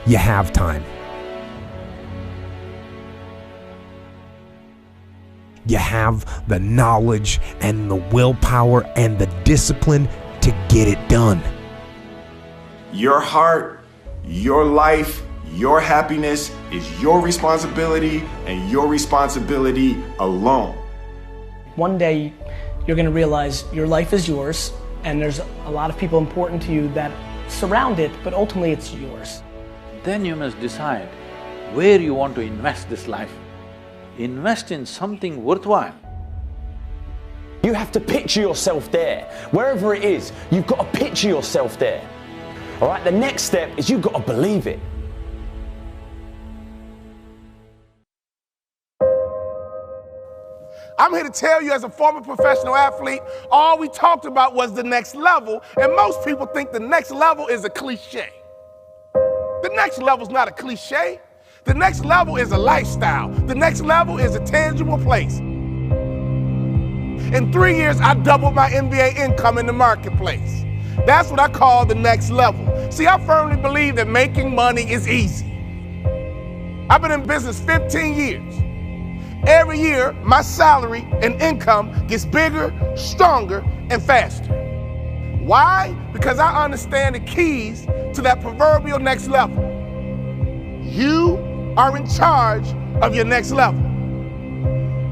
you have time. You have the knowledge and the willpower and the discipline to get it done. Your heart, your life, your happiness is your responsibility and your responsibility alone. One day you're going to realize your life is yours and there's a lot of people important to you that surround it, but ultimately it's yours. Then you must decide where you want to invest this life. Invest in something worthwhile. You have to picture yourself there. Wherever it is, you've got to picture yourself there. All right, the next step is you've got to believe it. I'm here to tell you, as a former professional athlete, all we talked about was the next level, and most people think the next level is a cliche. The next level is not a cliche. The next level is a lifestyle. The next level is a tangible place. In 3 years, I doubled my NBA income in the marketplace. That's what I call the next level. See, I firmly believe that making money is easy. I've been in business 15 years. Every year, my salary and income gets bigger, stronger, and faster. Why? Because I understand the keys to that proverbial next level. You are in charge of your next level.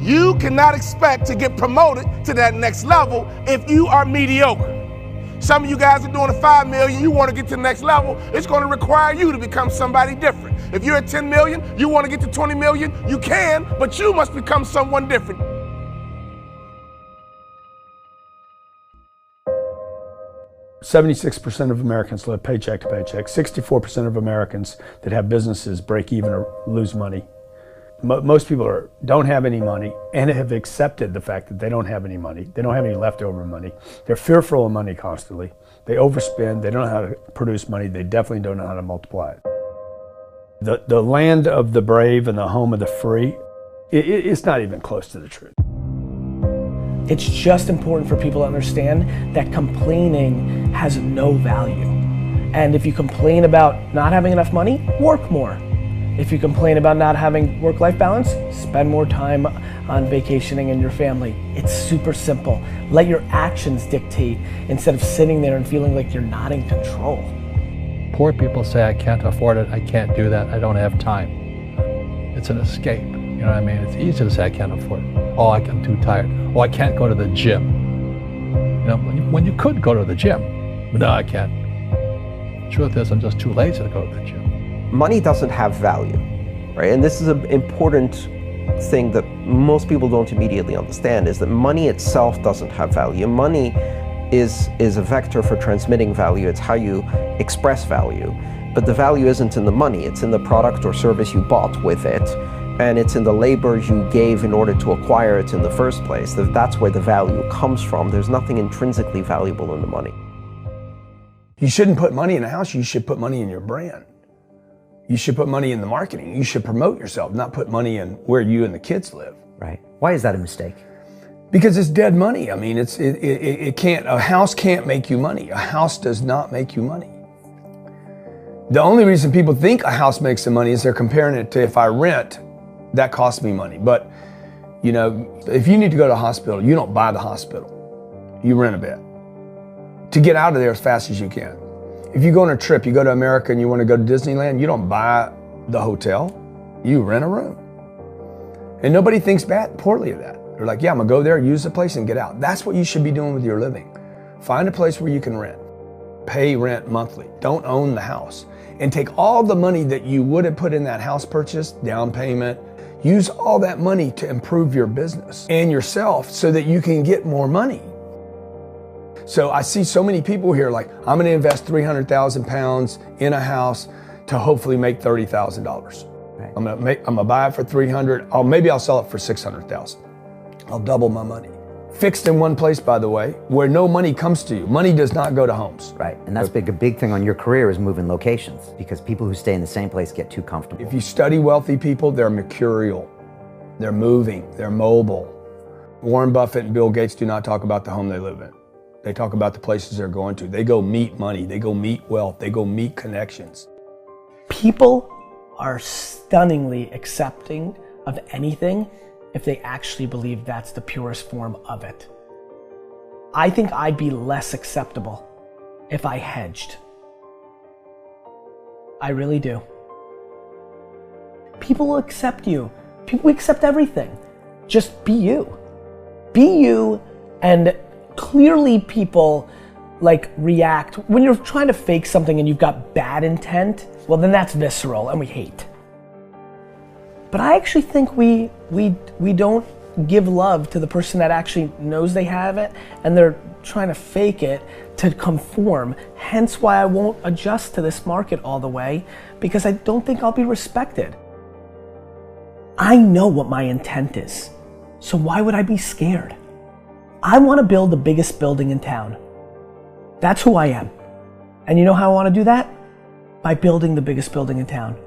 You cannot expect to get promoted to that next level if you are mediocre. Some of you guys are doing a 5 million, you want to get to the next level, it's going to require you to become somebody different. If you're at 10 million, you want to get to 20 million, you can, but you must become someone different. %76% of Americans live paycheck to paycheck. 64% of Americans that have businesses break even or lose money. Most people don't have any money and have accepted the fact that they don't have any money. They don't have any leftover money. They're fearful of money constantly. They overspend. They don't know how to produce money. They definitely don't know how to multiply it. The land of the brave and the home of the free, it's not even close to the truth. It's just important for people to understand that complaining has no value. And if you complain about not having enough money, work more. If you complain about not having work-life balance, spend more time on vacationing in your family. It's super simple. Let your actions dictate instead of sitting there and feeling like you're not in control. Poor people say, I can't afford it, I can't do that, I don't have time. It's an escape, you know what I mean? It's easy to say I can't afford it. Oh, I'm too tired. Oh, I can't go to the gym. You know, when you could go to the gym, but no, I can't. Truth is, I'm just too lazy to go to the gym. Money doesn't have value, right? And this is an important thing that most people don't immediately understand, is that money itself doesn't have value. Money is a vector for transmitting value. It's how you express value. But the value isn't in the money, it's in the product or service you bought with it, and it's in the labor you gave in order to acquire it in the first place. That's where the value comes from. There's nothing intrinsically valuable in the money. You shouldn't put money in a house, you should put money in your brand. You should put money in the marketing. You should promote yourself, not put money in where you and the kids live. Right. Why is that a mistake? Because it's dead money. I mean, it can't, a house can't make you money. A house does not make you money. The only reason people think a house makes them money is they're comparing it to, if I rent, that costs me money. But, you know, if you need to go to a hospital, you don't buy the hospital. You rent a bed to get out of there as fast as you can. If you go on a trip, you go to America and you want to go to Disneyland, you don't buy the hotel, you rent a room. And nobody thinks poorly of that. They're like, yeah, I'm gonna go there, use the place and get out. That's what you should be doing with your living. Find a place where you can rent. Pay rent monthly. Don't own the house. And take all the money that you would have put in that house purchase, down payment, use all that money to improve your business and yourself so that you can get more money. So I see so many people here like, I'm gonna invest 300,000 pounds in a house to hopefully make $30,000. Right. I'm gonna buy it for 300, maybe I'll sell it for 600,000. I'll double my money. Fixed in one place, by the way, where no money comes to you. Money does not go to homes. Right, and that's a big thing on your career is moving locations, because people who stay in the same place get too comfortable. If you study wealthy people, they're mercurial. They're moving, they're mobile. Warren Buffett and Bill Gates do not talk about the home they live in. They talk about the places they're going to. They go meet money, they go meet wealth, they go meet connections. People are stunningly accepting of anything if they actually believe that's the purest form of it. I think I'd be less acceptable if I hedged. I really do. People will accept you. People accept everything. Just be you. Be you, and clearly people like react. When you're trying to fake something and you've got bad intent, well then that's visceral and we hate. But I actually think we don't give love to the person that actually knows they have it and they're trying to fake it to conform. Hence why I won't adjust to this market all the way, because I don't think I'll be respected. I know what my intent is, so why would I be scared? I want to build the biggest building in town. That's who I am. And you know how I want to do that? By building the biggest building in town.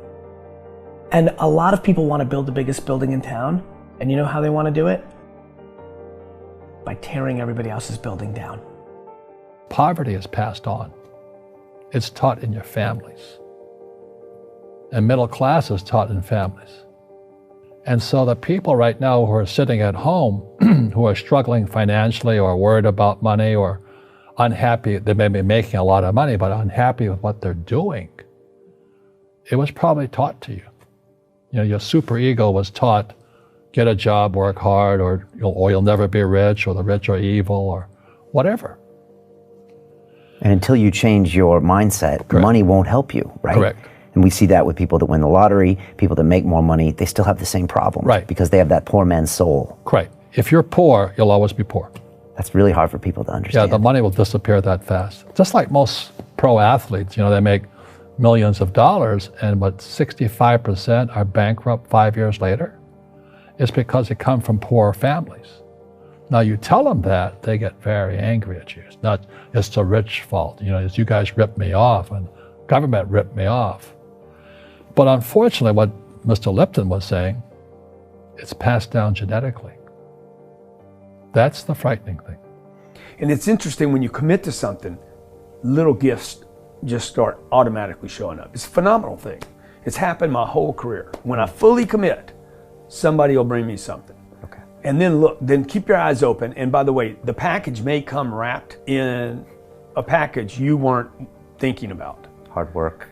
And a lot of people want to build the biggest building in town, and you know how they want to do it? By tearing everybody else's building down. Poverty is passed on. It's taught in your families. And middle class is taught in families. And so the people right now who are sitting at home, who are struggling financially or worried about money or unhappy, they may be making a lot of money, but unhappy with what they're doing, it was probably taught to you. You know, your superego was taught, get a job, work hard, or you'll never be rich, or the rich are evil, or whatever. And until you change your mindset, Correct. Money won't help you, right? Correct. And we see that with people that win the lottery, people that make more money, they still have the same problems. Right. Because they have that poor man's soul. Correct. If you're poor, you'll always be poor. That's really hard for people to understand. Yeah, the money will disappear that fast. Just like most pro athletes, you know, they make millions of dollars, and but 65% are bankrupt 5 years later. It's because they come from poor families. Now you tell them that, they get very angry at you. It's not, it's the rich fault. You know, it's you guys ripped me off and government ripped me off. But unfortunately, what Mr. Lipton was saying, it's passed down genetically. That's the frightening thing. And it's interesting when you commit to something, little gifts just start automatically showing up. It's a phenomenal thing. It's happened my whole career. When I fully commit, somebody will bring me something. Okay. And then look, then keep your eyes open. And by the way, the package may come wrapped in a package you weren't thinking about. Hard work.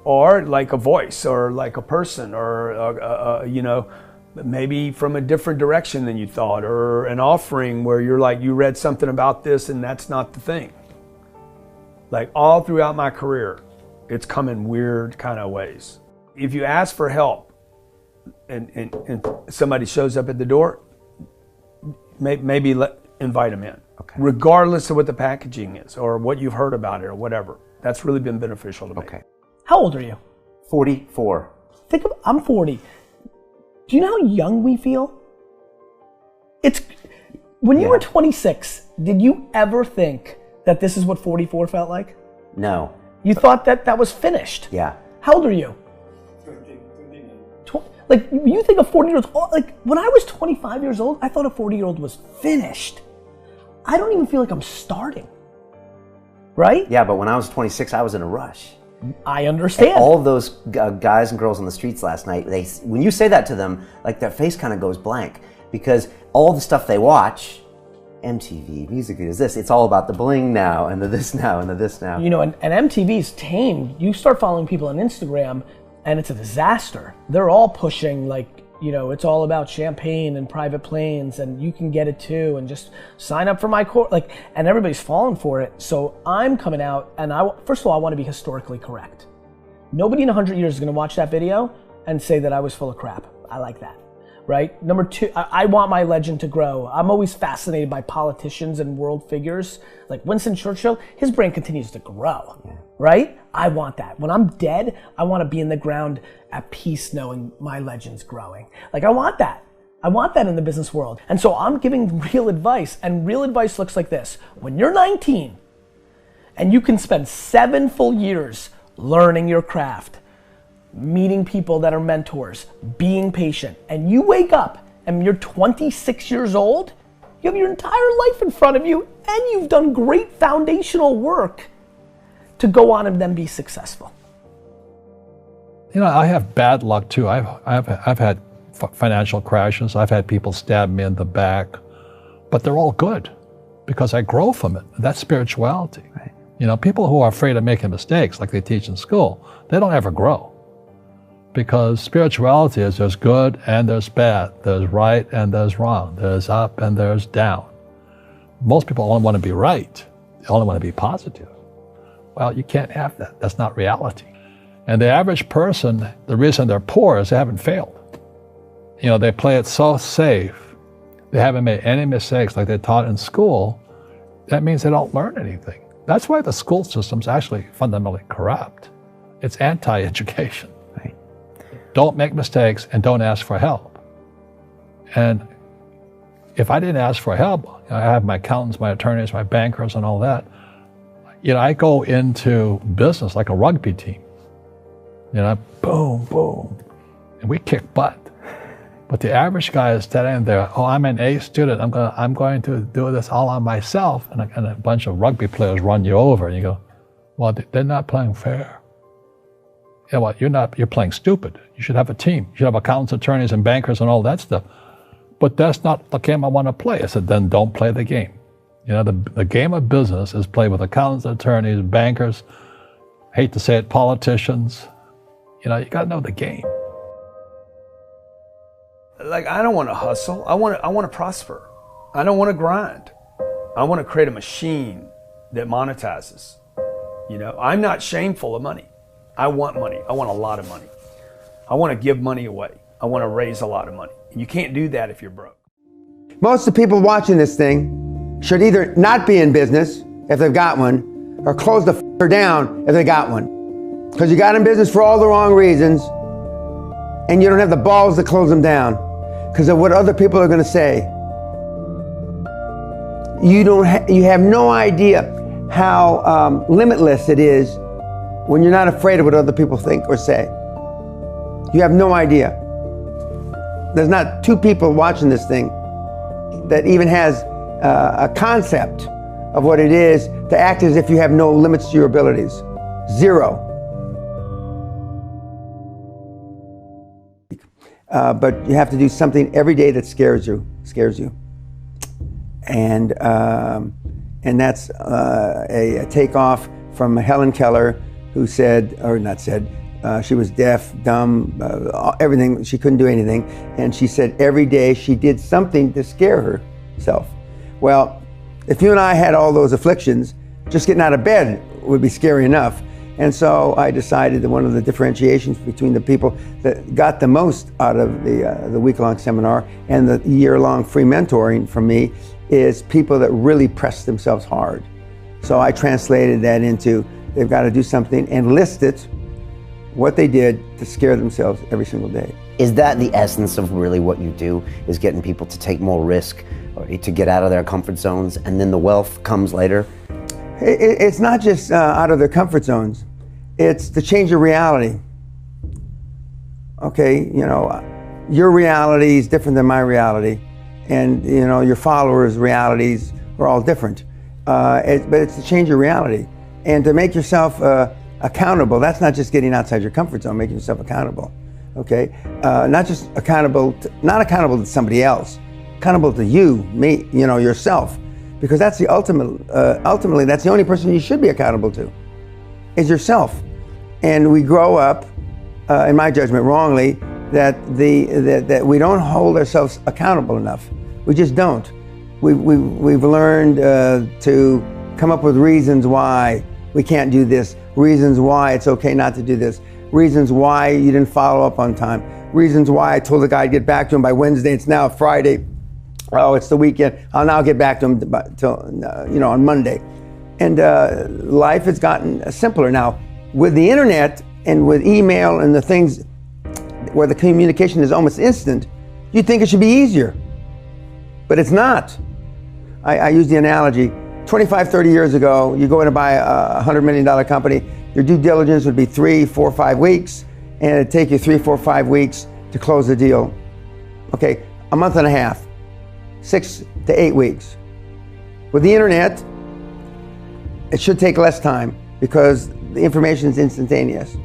Or like a voice, or like a person, or you know, maybe from a different direction than you thought, or an offering where you're like, you read something about this and that's not the thing. Like all throughout my career, it's come in weird kind of ways. If you ask for help and somebody shows up at the door, maybe invite them in. Okay. Regardless of what the packaging is or what you've heard about it or whatever. That's really been beneficial to me. Okay. How old are you? 44. I'm 40. Do you know how young we feel? When you were 26, did you ever think that this is what 44 felt like? No. You thought that was finished? Yeah. How old are you? 13. Like, you think a 40-year-old, like, when I was 25 years old, I thought a 40-year-old was finished. I don't even feel like I'm starting. Right? Yeah, but when I was 26, I was in a rush. I understand. And all of those guys and girls on the streets last night, when you say that to them, like their face kind of goes blank, because all the stuff they watch, MTV, music videos, it's all about the bling now and the this now and the this now. You know, and MTV's tamed. You start following people on Instagram and it's a disaster. They're all pushing like, you know, it's all about champagne and private planes and you can get it too and just sign up for my course, like, and everybody's falling for it. So I'm coming out and first of all, I want to be historically correct. Nobody in 100 years is going to watch that video and say that I was full of crap. I like that. Right? Number two, I want my legend to grow. I'm always fascinated by politicians and world figures. Like Winston Churchill, his brain continues to grow. Yeah. Right? I want that. When I'm dead, I want to be in the ground at peace knowing my legend's growing. Like I want that. I want that in the business world. And so I'm giving real advice, and real advice looks like this. When you're 19 and you can spend 7 full years learning your craft, meeting people that are mentors, being patient, and you wake up and you're 26 years old, you have your entire life in front of you and you've done great foundational work to go on and then be successful. You know, I have bad luck too. I've had financial crashes. I've had people stab me in the back, but they're all good because I grow from it. That's spirituality. Right. You know, people who are afraid of making mistakes, like they teach in school, they don't ever grow. Because spirituality is there's good and there's bad, there's right and there's wrong, there's up and there's down. Most people only want to be right. They only want to be positive. Well, you can't have that. That's not reality. And the average person, the reason they're poor is they haven't failed. You know, they play it so safe. They haven't made any mistakes like they're taught in school. That means they don't learn anything. That's why the school system's actually fundamentally corrupt. It's anti-education. Right. Don't make mistakes and don't ask for help. And if I didn't ask for help, I have my accountants, my attorneys, my bankers, and all that. You know, I go into business like a rugby team. You know, boom, boom, and we kick butt. But the average guy is standing there, oh, I'm an A student, I'm going to do this all on myself, and a bunch of rugby players run you over, and you go, well, they're not playing fair. You know what, you're playing stupid. You should have a team. You should have accountants, attorneys, and bankers, and all that stuff. But that's not the game I want to play. I said, then don't play the game. You know, the game of business is played with accountants, attorneys, bankers, hate to say it, politicians. You know, you got to know the game. Like, I don't want to hustle. I want to prosper. I don't want to grind. I want to create a machine that monetizes. You know, I'm not shameful of money. I want money. I want a lot of money. I want to give money away. I want to raise a lot of money. And you can't do that if you're broke. Most of the people watching this thing should either not be in business if they've got one, or close the f***er down if they got one. Because you got in business for all the wrong reasons, and you don't have the balls to close them down because of what other people are going to say. You have no idea how limitless it is when you're not afraid of what other people think or say. You have no idea. There's not two people watching this thing that even has a concept of what it is to act as if you have no limits to your abilities. Zero. But you have to do something every day that scares you. And that's a takeoff from Helen Keller, who said, or not said, she was deaf, dumb, everything. She couldn't do anything. And she said every day she did something to scare herself. Well, if you and I had all those afflictions, just getting out of bed would be scary enough. And so I decided that one of the differentiations between the people that got the most out of the week-long seminar and the year-long free mentoring from me is people that really press themselves hard. So I translated that into they've got to do something and list it, what they did to scare themselves every single day. Is that the essence of really what you do, is getting people to take more risk, or to get out of their comfort zones, and then the wealth comes later? It's not just out of their comfort zones. It's to change your reality. Okay, you know, your reality is different than my reality. And, you know, your followers' realities are all different. But it's to change your reality. And to make yourself accountable. That's not just getting outside your comfort zone, making yourself accountable. Okay? Not just accountable, not accountable to somebody else. Accountable to you, me, you know, yourself. Because that's the ultimately, that's the only person you should be accountable to, is yourself. And we grow up, in my judgment, wrongly, that we don't hold ourselves accountable enough. We just don't. We've learned to come up with reasons why we can't do this, reasons why it's okay not to do this, reasons why you didn't follow up on time, reasons why I told the guy to get back to him by Wednesday, it's now Friday. Oh, it's the weekend. I'll now get back to him till on Monday. And life has gotten simpler now. With the internet and with email and the things where the communication is almost instant, you'd think it should be easier. But it's not. I use the analogy, 25, 30 years ago, you go in to buy a $100 million company, your due diligence would be 3, 4, 5 weeks, and it'd take you 3, 4, 5 weeks to close the deal. Okay, a month and a half. 6 to 8 weeks. With the internet, it should take less time because the information is instantaneous.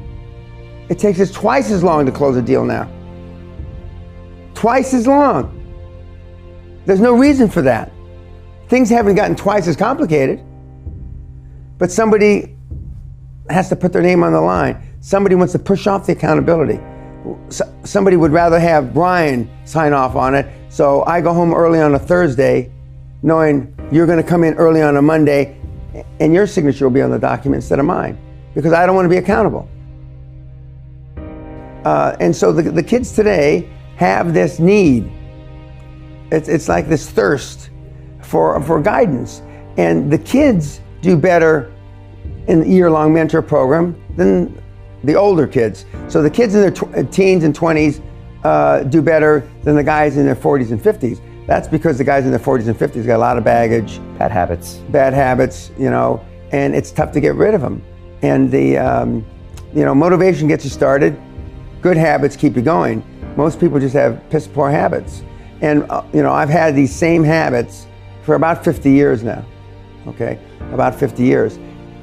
It takes us twice as long to close a deal now. Twice as long. There's no reason for that. Things haven't gotten twice as complicated, but somebody has to put their name on the line. Somebody wants to push off the accountability. Somebody would rather have Brian sign off on it, so I go home early on a Thursday knowing you're going to come in early on a Monday and your signature will be on the document instead of mine, because I don't want to be accountable. And so the kids today have this need. It's like this thirst for guidance. And the kids do better in the year-long mentor program than the older kids. So the kids in their teens and 20s do better than the guys in their 40s and 50s. That's because the guys in their 40s and 50s got a lot of baggage. Bad habits. Bad habits, you know, and it's tough to get rid of them. And the, you know, motivation gets you started. Good habits keep you going. Most people just have piss poor habits. And, you know, I've had these same habits for about 50 years now, okay? About 50 years.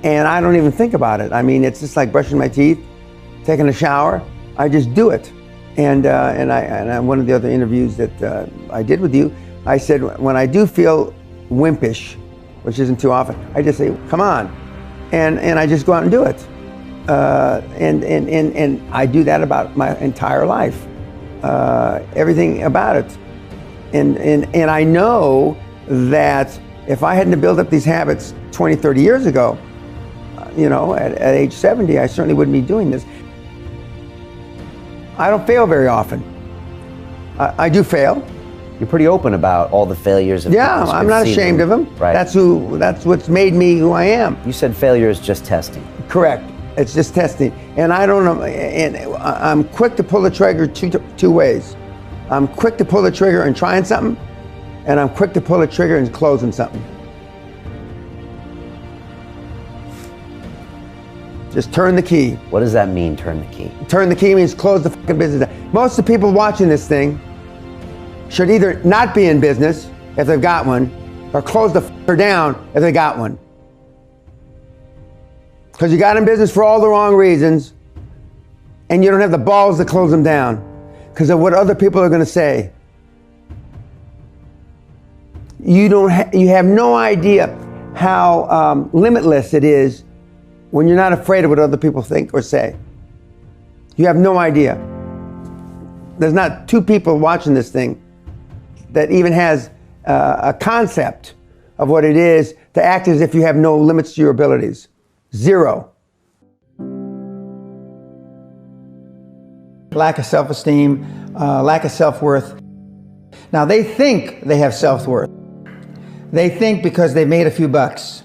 And I don't even think about it. I mean, it's just like brushing my teeth, taking a shower. I just do it. And one of the other interviews that I did with you, I said, when I do feel wimpish, which isn't too often, I just say, come on. And I just go out and do it. And I do that about my entire life. Everything about it. And I know that if I hadn't built up these habits 20, 30 years ago, you know, at age 70, I certainly wouldn't be doing this. I don't fail very often. I do fail. You're pretty open about all the failures. Yeah, I'm not ashamed of them. Right. That's what's made me who I am. You said failure is just testing. Correct. It's just testing. And I don't know, and I'm quick to pull the trigger two ways. I'm quick to pull the trigger and trying something, and I'm quick to pull the trigger and closing something. Just turn the key. What does that mean, turn the key? Turn the key means close the fucking business down. Most of the people watching this thing should either not be in business if they've got one, or close the fucker down if they got one. Because you got in business for all the wrong reasons, and you don't have the balls to close them down because of what other people are going to say. You have no idea how limitless it is when you're not afraid of what other people think or say. You have no idea. There's not two people watching this thing that even has a concept of what it is to act as if you have no limits to your abilities. Zero. Lack of self-esteem, lack of self-worth. Now they think they have self-worth. They think because they've made a few bucks.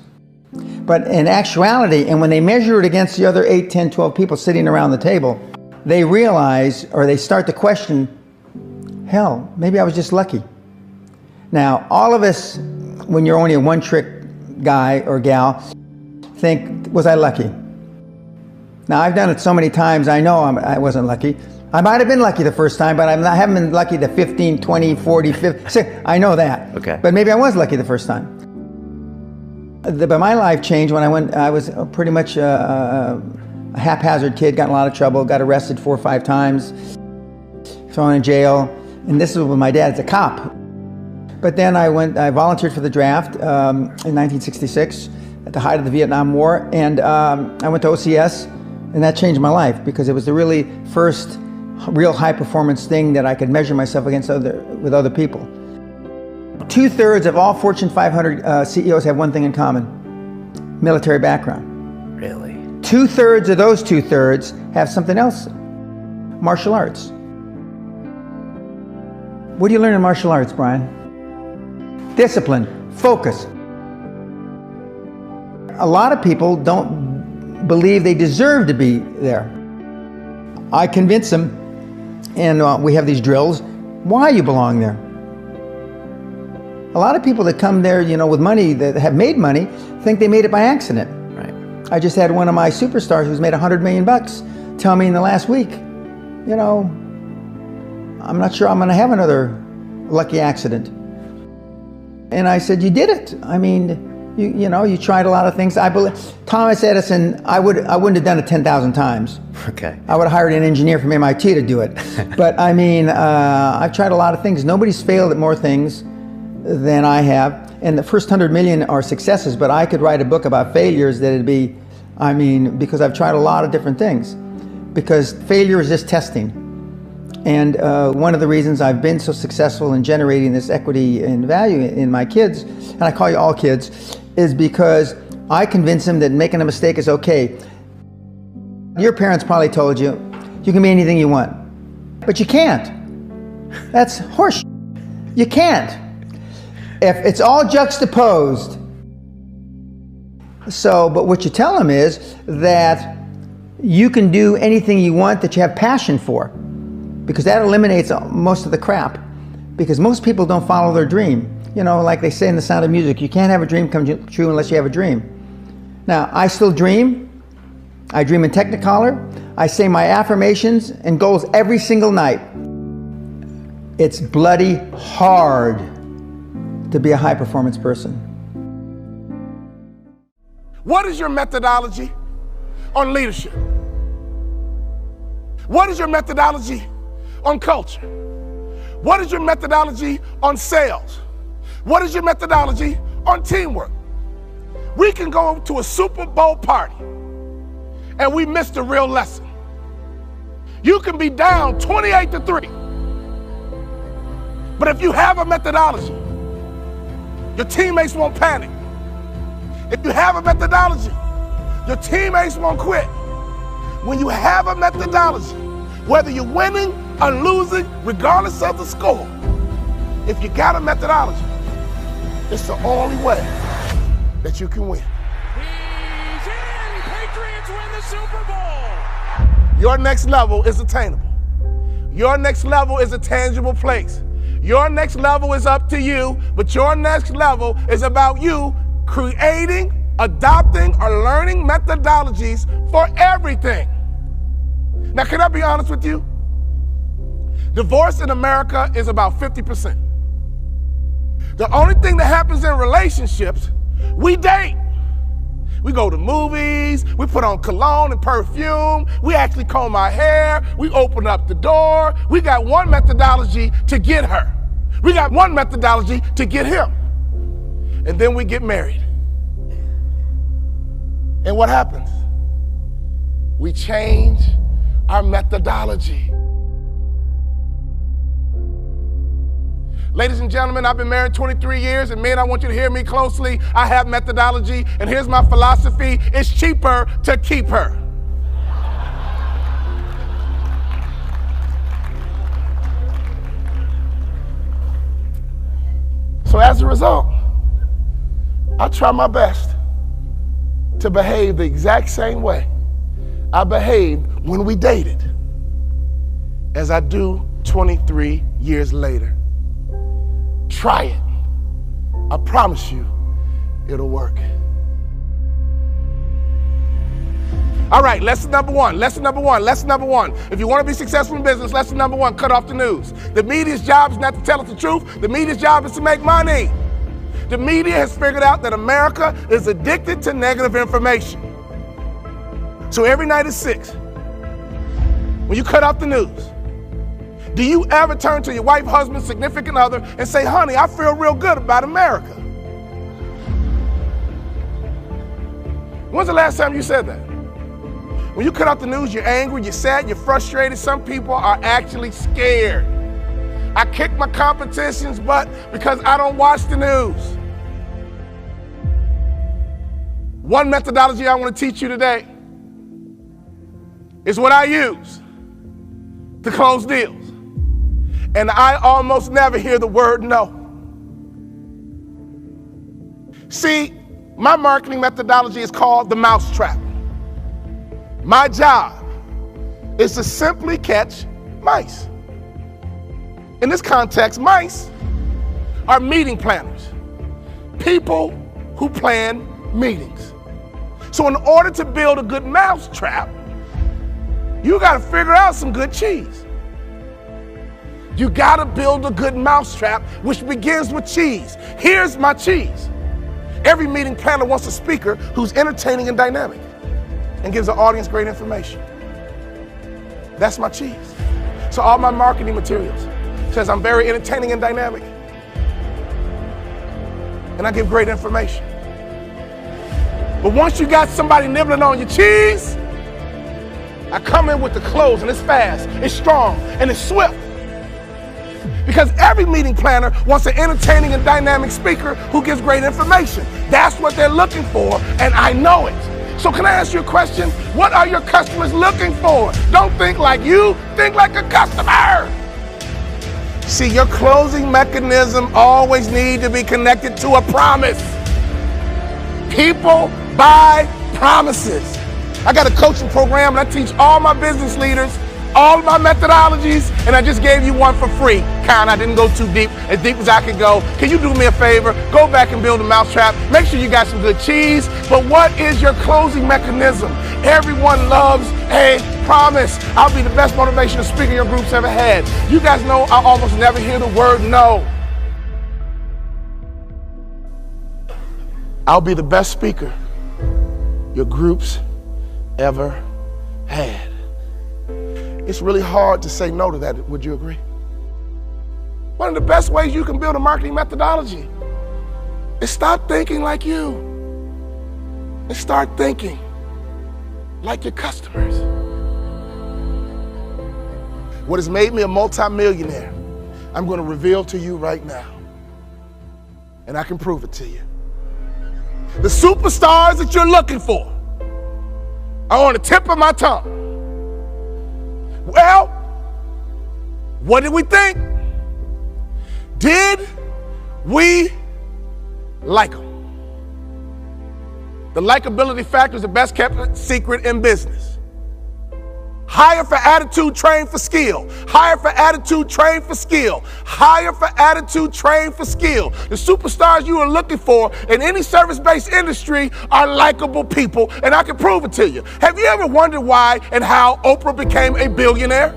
But in actuality, and when they measure it against the other 8, 10, 12 people sitting around the table, they realize, or they start to question, hell, maybe I was just lucky. Now, all of us, when you're only a one-trick guy or gal, think, was I lucky? Now, I've done it so many times, I know I wasn't lucky. I might have been lucky the first time, but I haven't been lucky the 15, 20, 40, 50, I know that. Okay. But maybe I was lucky the first time. But my life changed when I was pretty much a haphazard kid, got in a lot of trouble, got arrested 4 or 5 times, thrown in jail, and this was with my dad as a cop. But then I volunteered for the draft in 1966 at the height of the Vietnam War, and I went to OCS, and that changed my life because it was the really first real high performance thing that I could measure myself against with other people. 2/3 of all Fortune 500 CEOs have one thing in common: military background. Really? 2/3 of those 2/3 have something else: martial arts. What do you learn in martial arts, Brian? Discipline, focus. A lot of people don't believe they deserve to be there. I convince them, and we have these drills, why you belong there. A lot of people that come there, you know, with money, that have made money, think they made it by accident. Right. I just had one of my superstars who's made $100 million tell me in the last week, you know, I'm not sure I'm going to have another lucky accident. And I said, you did it. I mean, You tried a lot of things. I believe Thomas Edison, I wouldn't have done it 10,000 times. Okay. I would have hired an engineer from MIT to do it. But I mean, I've tried a lot of things. Nobody's failed at more things than I have. And the first 100 million are successes, but I could write a book about failures that it'd be, I mean, because I've tried a lot of different things. Because failure is just testing. And one of the reasons I've been so successful in generating this equity and value in my kids, and I call you all kids, is because I convince them that making a mistake is okay. Your parents probably told you, you can be anything you want, but you can't. That's horse. You can't. If it's all juxtaposed. So, but what you tell them is that you can do anything you want that you have passion for, because that eliminates most of the crap. Because most people don't follow their dream. You know, like they say in The Sound of Music, you can't have a dream come true unless you have a dream. Now, I still dream. I dream in Technicolor. I say my affirmations and goals every single night. It's bloody hard to be a high-performance person. What is your methodology on leadership? What is your methodology on culture? What is your methodology on sales? What is your methodology on teamwork? We can go to a Super Bowl party and we missed a real lesson. You can be down 28-3, but if you have a methodology, your teammates won't panic. If you have a methodology, your teammates won't quit. When you have a methodology, whether you're winning or losing, regardless of the score, if you got a methodology, it's the only way that you can win. He's in! Patriots win the Super Bowl! Your next level is attainable. Your next level is a tangible place. Your next level is up to you, but your next level is about you creating, adopting, or learning methodologies for everything. Now, can I be honest with you? Divorce in America is about 50%. The only thing that happens in relationships, we date. We go to movies, we put on cologne and perfume, we actually comb our hair, we open up the door. We got one methodology to get her. We got one methodology to get him. And then we get married. And what happens? We change our methodology. Ladies and gentlemen, I've been married 23 years, and men, I want you to hear me closely. I have methodology, and here's my philosophy. It's cheaper to keep her. So as a result, I try my best to behave the exact same way I behaved when we dated as I do 23 years later. Try it. I promise you, it'll work. All right, lesson number one. If you want to be successful in business, lesson number one, cut off the news. The media's job is not to tell us the truth. The media's job is to make money. The media has figured out that America is addicted to negative information. So every night at 6, when you cut off the news, do you ever turn to your wife, husband, significant other and say, honey, I feel real good about America? When's the last time you said that? When you cut off the news, you're angry, you're sad, you're frustrated. Some people are actually scared. I kick my competition's butt because I don't watch the news. One methodology I want to teach you today is what I use to close deals. And I almost never hear the word no. See, my marketing methodology is called the mousetrap. My job is to simply catch mice. In this context, mice are meeting planners, people who plan meetings. So in order to build a good mousetrap, you gotta figure out some good cheese. You gotta build a good mousetrap, which begins with cheese. Here's my cheese. Every meeting planner wants a speaker who's entertaining and dynamic and gives the audience great information. That's my cheese. So all my marketing materials says I'm very entertaining and dynamic. And I give great information. But once you got somebody nibbling on your cheese, I come in with the close, and it's fast, it's strong, and it's swift. Because every meeting planner wants an entertaining and dynamic speaker who gives great information. That's what they're looking for, and I know it. So can I ask you a question? What are your customers looking for? Don't think like you, think like a customer. See, your closing mechanism always needs to be connected to a promise. People buy promises. I got a coaching program, and I teach all my business leaders all of my methodologies, and I just gave you one for free. I didn't go too deep as I could go. Can you do me a favor? Go back and build a mousetrap. Make sure you got some good cheese. But what is your closing mechanism? Everyone loves a promise. I'll be the best motivational speaker your group's ever had. You guys know I almost never hear the word no. I'll be the best speaker your group's ever had. It's really hard to say no to that, would you agree? One of the best ways you can build a marketing methodology is stop thinking like you and start thinking like your customers. What has made me a multimillionaire, I'm going to reveal to you right now, and I can prove it to you. The superstars that you're looking for are on the tip of my tongue. Well, what did we think? Did we like them? The likability factor is the best kept secret in business. Hire for attitude, train for skill. Hire for attitude, train for skill. Hire for attitude, train for skill. The superstars you are looking for in any service-based industry are likable people, and I can prove it to you. Have you ever wondered why and how Oprah became a billionaire?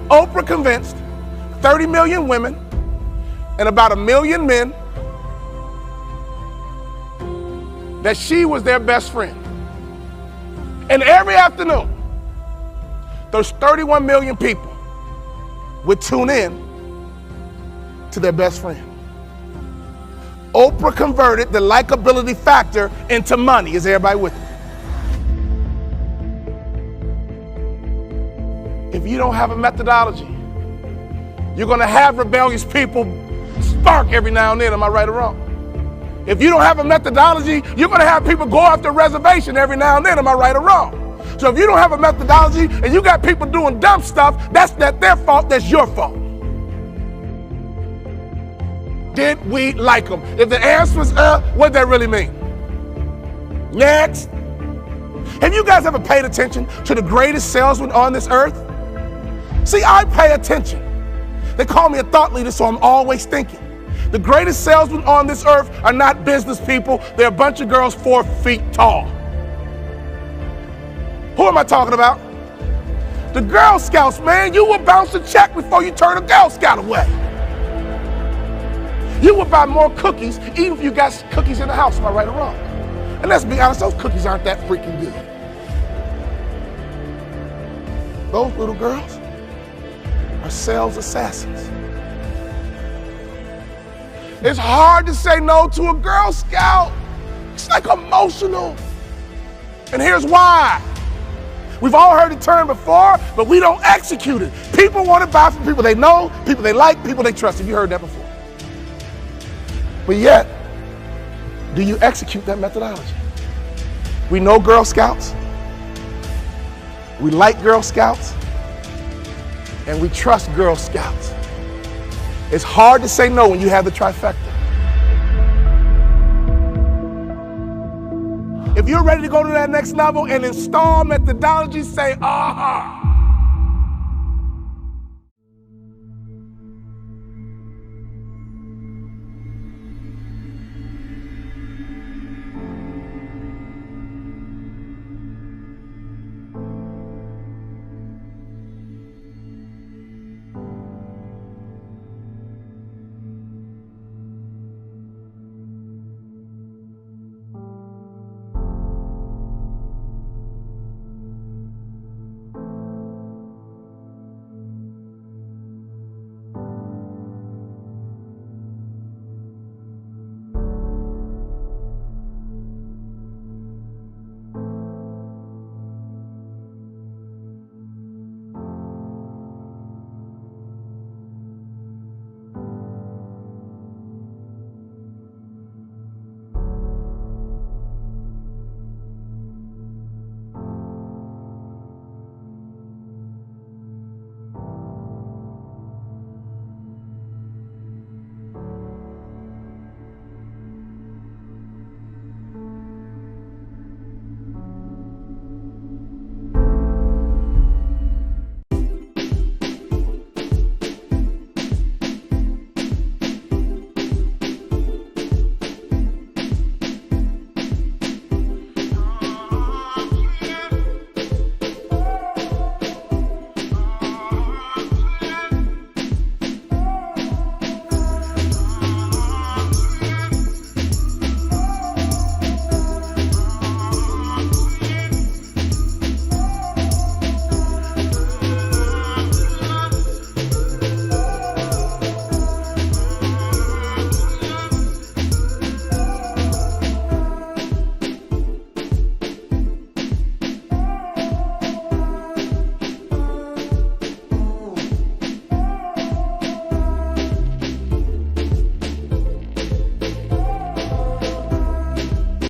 Oprah convinced 30 million women and about 1 million men that she was their best friend. And every afternoon, those 31 million people would tune in to their best friend. Oprah converted the likability factor into money. Is everybody with me? If you don't have a methodology, you're gonna have rebellious people spark every now and then. Am I right or wrong? If you don't have a methodology, you're going to have people go off the reservation every now and then. Am I right or wrong? So if you don't have a methodology and you got people doing dumb stuff, that's not their fault, that's your fault. Did we like them? If the answer was what does that really mean? Next. Have you guys ever paid attention to the greatest salesman on this earth? See, I pay attention. They call me a thought leader, so I'm always thinking. The greatest salesmen on this earth are not business people. They're a bunch of girls 4 feet tall. Who am I talking about? The Girl Scouts, man. You will bounce a check before you turn a Girl Scout away. You will buy more cookies even if you got cookies in the house. Am I right or wrong? And let's be honest, those cookies aren't that freaking good. Those little girls are sales assassins. It's hard to say no to a Girl Scout. It's like emotional. And here's why. We've all heard the term before, but we don't execute it. People want to buy from people they know, people they like, people they trust. Have you heard that before? But yet, do you execute that methodology? We know Girl Scouts. We like Girl Scouts. And we trust Girl Scouts. It's hard to say no when you have the trifecta. If you're ready to go to that next level and install methodology, say, aha.